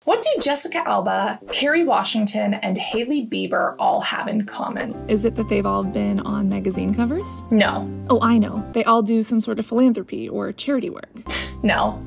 What do Jessica Alba, Kerry Washington, and Hailey Bieber all have in common? Is it that they've all been on magazine covers? No. Oh, I know. They all do some sort of philanthropy or charity work. No.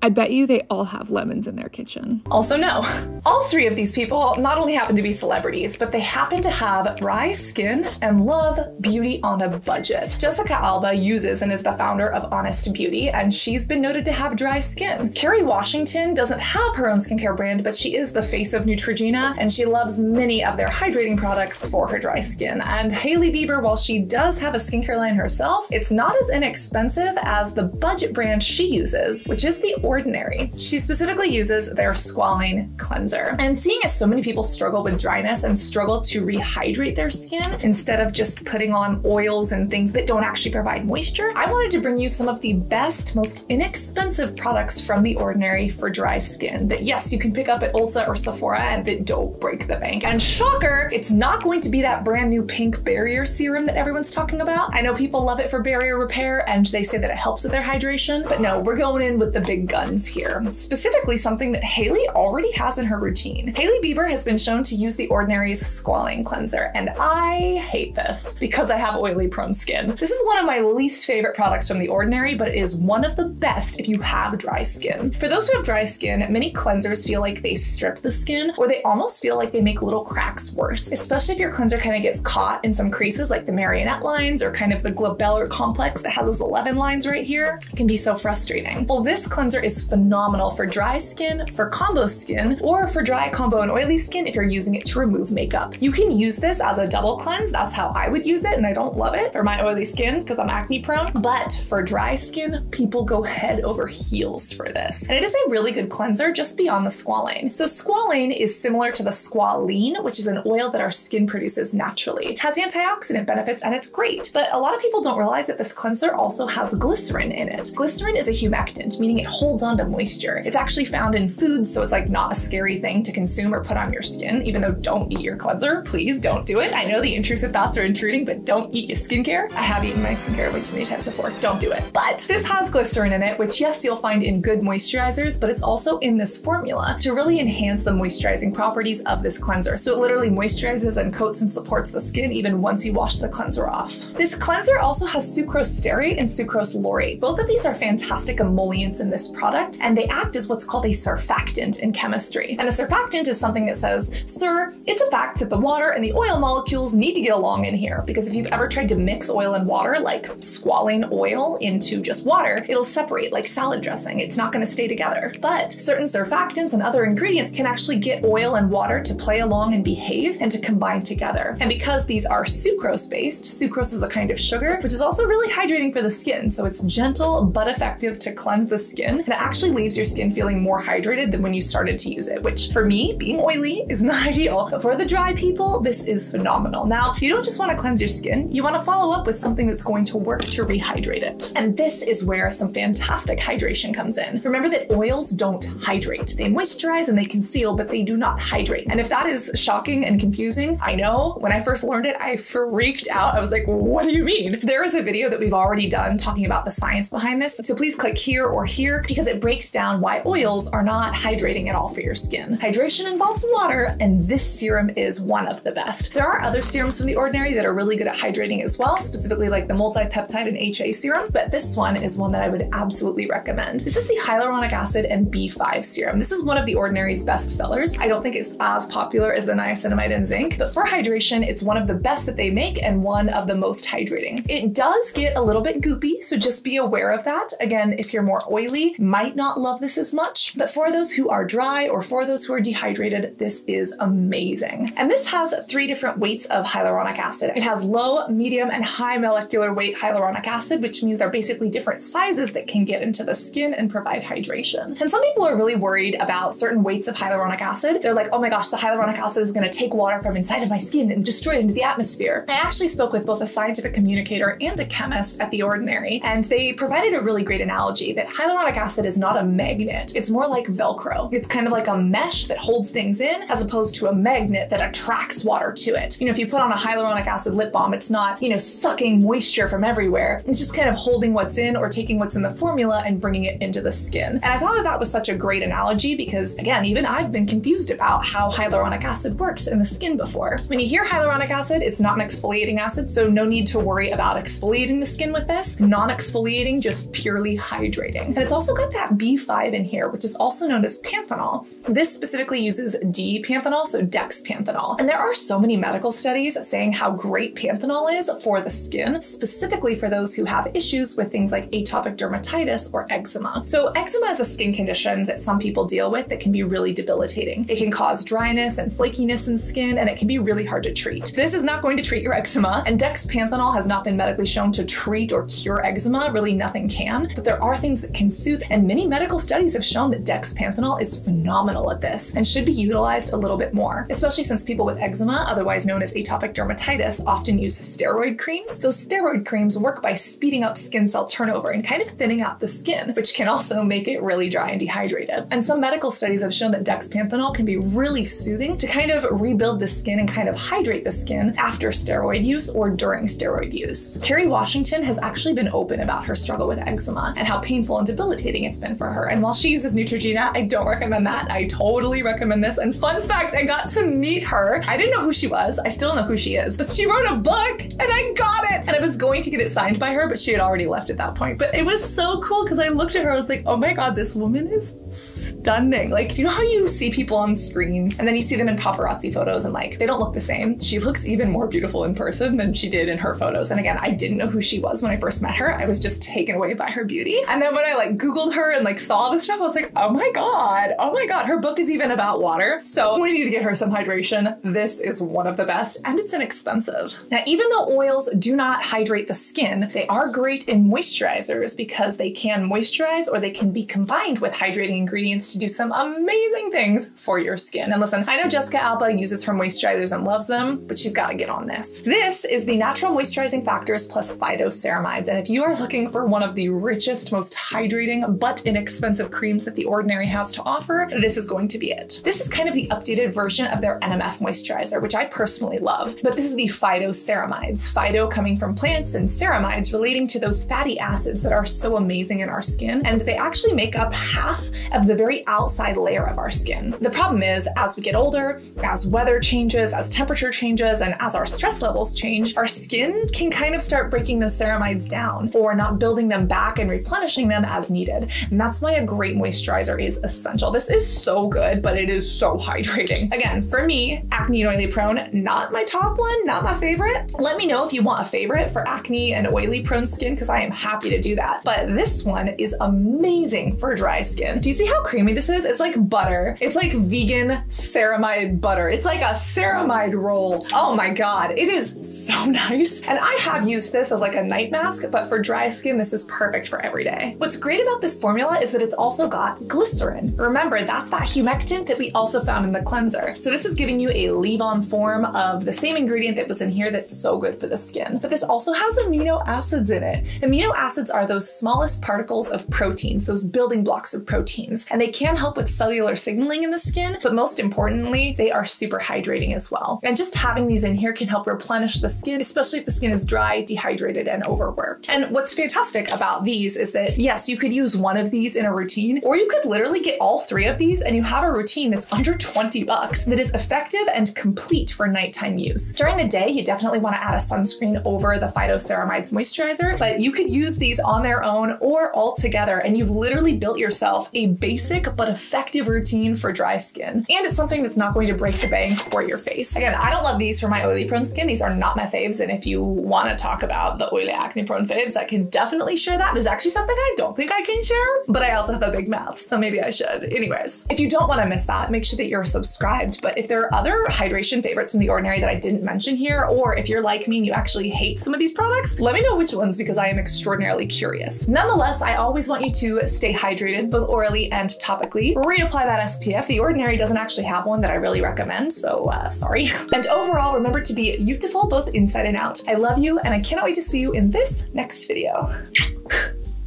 I bet you they all have lemons in their kitchen. Also no. All three of these people not only happen to be celebrities, but they happen to have dry skin and love beauty on a budget. Jessica Alba uses and is the founder of Honest Beauty, and she's been noted to have dry skin. Kerry Washington doesn't have her own skincare brand, but she is the face of Neutrogena, and she loves many of their hydrating products for her dry skin. And Hailey Bieber, while she does have a skincare line herself, it's not as inexpensive as the budget brand she uses, which is the Ordinary. She specifically uses their squalane cleanser. And seeing as so many people struggle with dryness and struggle to rehydrate their skin instead of just putting on oils and things that don't actually provide moisture, I wanted to bring you some of the best, most inexpensive products from the Ordinary for dry skin that, yes, you can pick up at Ulta or Sephora and that don't break the bank. And shocker, it's not going to be that brand new pink barrier serum that everyone's talking about. I know people love it for barrier repair and they say that it helps with their hydration, but no, we're going in with the big guns here. Specifically something that Hailey already has in her routine. Hailey Bieber has been shown to use the Ordinary's squalane cleanser, and I hate this because I have oily prone skin. This is one of my least favorite products from the Ordinary, but it is one of the best if you have dry skin. For those who have dry skin, many cleansers feel like they strip the skin, or they almost feel like they make little cracks worse, especially if your cleanser kind of gets caught in some creases like the marionette lines or kind of the glabellar complex that has those 11 lines right here. It can be so frustrating. Well, this cleanser is phenomenal for dry skin, for combo skin, or for dry, combo, and oily skin if you're using it to remove makeup. You can use this as a double cleanse. That's how I would use it, and I don't love it for my oily skin because I'm acne prone. But for dry skin, people go head over heels for this. And it is a really good cleanser just beyond the squalane. So squalane is similar to the squalene, which is an oil that our skin produces naturally. It has antioxidant benefits and it's great. But a lot of people don't realize that this cleanser also has glycerin in it. Glycerin is a humectant, meaning it holds on to moisture. It's actually found in foods, so it's like not a scary thing to consume or put on your skin, even though don't eat your cleanser. Please don't do it. I know the intrusive thoughts are intruding, but don't eat your skincare. I have eaten my skincare way too many times before. Don't do it. But this has glycerin in it, which yes, you'll find in good moisturizers, but it's also in this formula to really enhance the moisturizing properties of this cleanser. So it literally moisturizes and coats and supports the skin even once you wash the cleanser off. This cleanser also has sucrose stearate and sucrose laurate. Both of these are fantastic emollients in this product, and they act as what's called a surfactant in chemistry. And a surfactant is something that says, sir, it's a fact that the water and the oil molecules need to get along in here, because if you've ever tried to mix oil and water, like squalane oil into just water, it'll separate like salad dressing. It's not going to stay together. But certain surfactants and other ingredients can actually get oil and water to play along and behave and to combine together. And because these are sucrose based, sucrose is a kind of sugar, which is also really hydrating for the skin. So it's gentle but effective to cleanse the skin, and it actually leaves your skin feeling more hydrated than when you started to use it, which for me, being oily, is not ideal. But for the dry people, this is phenomenal. Now, you don't just want to cleanse your skin, you want to follow up with something that's going to work to rehydrate it. And this is where some fantastic hydration comes in. Remember that oils don't hydrate. They moisturize and they conceal, but they do not hydrate. And if that is shocking and confusing, I know when I first learned it, I freaked out. I was like, what do you mean? There is a video that we've already done talking about the science behind this. So please click here or here because it breaks down why oils are not hydrating at all for your skin. Hydration involves water, and this serum is one of the best. There are other serums from the Ordinary that are really good at hydrating as well, specifically like the multi-peptide and HA serum, but this one is one that I would absolutely recommend. This is the hyaluronic acid and B5 serum. This is one of the Ordinary's best sellers. I don't think it's as popular as the niacinamide and zinc, but for hydration, it's one of the best that they make and one of the most hydrating. It does get a little bit goopy, so just be aware of that. Again, if you're more oily, might not love this as much, but for those who are dry or for those who are dehydrated, this is amazing. And this has 3 different weights of hyaluronic acid. It has low, medium, and high molecular weight hyaluronic acid, which means they're basically different sizes that can get into the skin and provide hydration. And some people are really worried about certain weights of hyaluronic acid. They're like, oh my gosh, the hyaluronic acid is going to take water from inside of my skin and destroy it into the atmosphere. I actually spoke with both a scientific communicator and a chemist at The Ordinary, and they provided a really great analogy that hyaluronic acid acid is not a magnet. It's more like Velcro. It's kind of like a mesh that holds things in as opposed to a magnet that attracts water to it. You know, if you put on a hyaluronic acid lip balm, it's not, you know, sucking moisture from everywhere. It's just kind of holding what's in or taking what's in the formula and bringing it into the skin. And I thought that was such a great analogy because, again, even I've been confused about how hyaluronic acid works in the skin before. When you hear hyaluronic acid, it's not an exfoliating acid, so no need to worry about exfoliating the skin with this. Non-exfoliating, just purely hydrating. And it's also got that B5 in here, which is also known as panthenol. This specifically uses D-panthenol, so dexpanthenol. And there are so many medical studies saying how great panthenol is for the skin, specifically for those who have issues with things like atopic dermatitis or eczema. So eczema is a skin condition that some people deal with that can be really debilitating. It can cause dryness and flakiness in skin, and it can be really hard to treat. This is not going to treat your eczema, and dexpanthenol has not been medically shown to treat or cure eczema. Really, nothing can, but there are things that can soothe, and many medical studies have shown that dexpanthenol is phenomenal at this and should be utilized a little bit more, especially since people with eczema, otherwise known as atopic dermatitis, often use steroid creams. Those steroid creams work by speeding up skin cell turnover and kind of thinning out the skin, which can also make it really dry and dehydrated. And some medical studies have shown that dexpanthenol can be really soothing to kind of rebuild the skin and kind of hydrate the skin after steroid use or during steroid use. Kerry Washington has actually been open about her struggle with eczema and how painful and debilitating it's been for her. And while she uses Neutrogena, I don't recommend that. I totally recommend this. And fun fact, I got to meet her. I didn't know who she was. I still don't know who she is, but she wrote a book and I got it. And I was going to get it signed by her, but she had already left at that point. But it was so cool because I looked at her, I was like, oh my God, this woman is stunning. Like, you know how you see people on screens and then you see them in paparazzi photos and like, they don't look the same. She looks even more beautiful in person than she did in her photos. And again, I didn't know who she was when I first met her. I was just taken away by her beauty. And then when I like Googled her and like saw this stuff, I was like, oh my God, her book is even about water. So we need to get her some hydration. This is one of the best and it's inexpensive. Now, even though oils do not hydrate the skin, they are great in moisturizers because they can moisturize or they can be combined with hydrating ingredients to do some amazing things for your skin. And listen, I know Jessica Alba uses her moisturizers and loves them, but she's got to get on this. This is the Natural Moisturizing Factors plus phytoceramides. And if you are looking for one of the richest, most hydrating, but inexpensive creams that The Ordinary has to offer, this is going to be it. This is kind of the updated version of their NMF moisturizer, which I personally love, but this is the phytoceramides. Phyto coming from plants and ceramides relating to those fatty acids that are so amazing in our skin. And they actually make up half of the very outside layer of our skin. The problem is, as we get older, as weather changes, as temperature changes, and as our stress levels change, our skin can kind of start breaking those ceramides down or not building them back and replenishing them as needed. And that's why a great moisturizer is essential. This is so good, but it is so hydrating. Again, for me, acne and oily prone, not my top one, not my favorite. Let me know if you want a favorite for acne and oily prone skin, because I am happy to do that. But this one is amazing for dry skin. Do you see how creamy this is? It's like butter. It's like vegan ceramide butter. It's like a ceramide roll. Oh my God, it is so nice. And I have used this as like a night mask, but for dry skin, this is perfect for every day. What's great about this formula is that it's also got glycerin. Remember, that's that humectant that we also found in the cleanser. So this is giving you a leave-on form of the same ingredient that was in here that's so good for the skin. But this also has amino acids in it. Amino acids are those smallest particles of proteins, those building blocks of proteins, and they can help with cellular signaling in the skin, but most importantly, they are super hydrating as well. And just having these in here can help replenish the skin, especially if the skin is dry, dehydrated, and overworked. And what's fantastic about these is that, yes, you could use one of these in a routine, or you could literally get all three of these and you have a routine that's under 20 bucks that is effective and complete for nighttime use. During the day, you definitely want to add a sunscreen over the phytoceramides moisturizer, but you could use these on their own or all together, and you've literally built yourself a basic but effective routine for dry skin. And it's something that's not going to break the bank or your face. Again, I don't love these for my oily prone skin. These are not my faves, and if you want to talk about the oily acne prone faves, I can definitely share that. There's actually something I don't think I can share, but I also have a big mouth, so maybe I should. Anyways, if you don't want to miss that, make sure that you're subscribed. But if there are other hydration favorites from The Ordinary that I didn't mention here, or if you're like me and you actually hate some of these products, let me know which ones, because I am extraordinarily curious. Nonetheless, I always want you to stay hydrated, both orally and topically. Reapply that SPF. The Ordinary doesn't actually have one that I really recommend, so sorry. And overall, remember to be beautiful both inside and out. I love you, and I cannot wait to see you in this next video.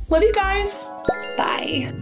Love you guys. Bye.